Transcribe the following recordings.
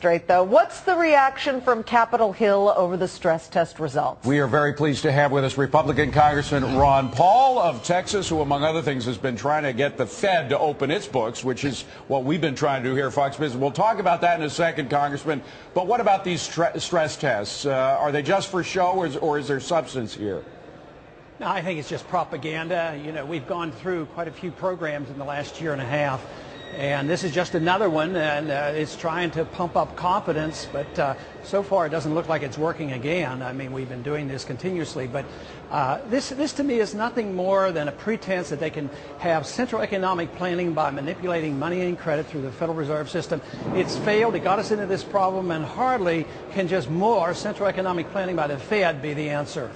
straight, though. What's the reaction from Capitol Hill over the stress test results? We are very pleased to have with us Republican Congressman Ron Paul of Texas, who, among other things, has been trying to get the Fed to open its books, which is what we've been trying to do here at Fox Business. We'll talk about that in a second, Congressman. But what about these stress tests? Are they just for show, or is there substance here? No, I think it's just propaganda. You know, we've gone through quite a few programs in the last year and a half, and this is just another one, and it's trying to pump up confidence, but so far it doesn't look like it's working again. I mean, we've been doing this continuously, but this to me is nothing more than a pretense that they can have central economic planning by manipulating money and credit through the Federal Reserve System. It's failed. It got us into this problem, and hardly can just more central economic planning by the Fed be the answer.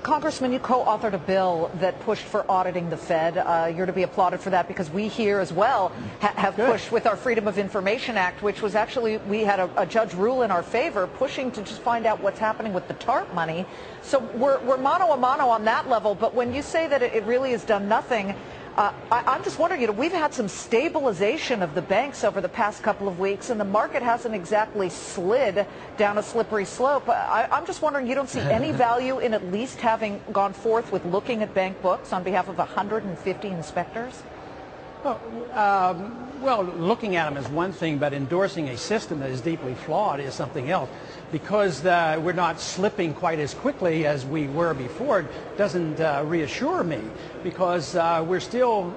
Congressman, you co-authored a bill that pushed for auditing the Fed. You're to be applauded for that, because we here as well have pushed with our Freedom of Information Act, which was actually, we had a judge rule in our favor, pushing to just find out what's happening with the TARP money. So we're mano a mano on that level, but when you say that it really has done nothing, I'm just wondering, you know, we've had some stabilization of the banks over the past couple of weeks, and the market hasn't exactly slid down a slippery slope. I'm just wondering, you don't see any value in at least having gone forth with looking at bank books on behalf of 150 inspectors? Well, looking at them is one thing, but endorsing a system that is deeply flawed is something else. Because we're not slipping quite as quickly as we were before doesn't reassure me, because we're still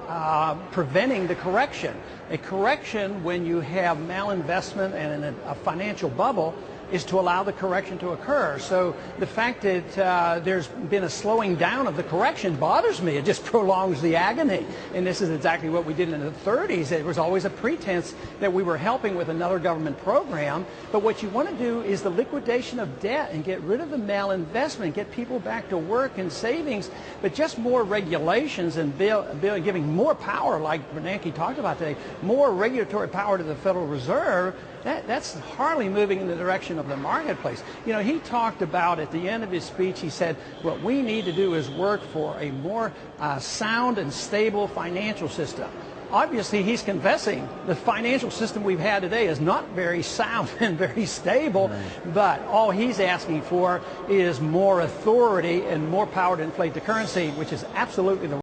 preventing the correction. A correction, when you have malinvestment and a financial bubble, is to allow the correction to occur. So the fact that there's been a slowing down of the correction bothers me. It just prolongs the agony. And this is exactly what we did in the 30s. It was always a pretense that we were helping with another government program. But what you want to do is the liquidation of debt and get rid of the malinvestment, get people back to work and savings. But just more regulations and giving more power, like Bernanke talked about today, more regulatory power to the Federal Reserve, that's hardly moving in the direction of the marketplace. You know, he talked about, at the end of his speech, he said, what we need to do is work for a more sound and stable financial system. Obviously, he's confessing the financial system we've had today is not very sound and very stable, but all he's asking for is more authority and more power to inflate the currency, which is absolutely the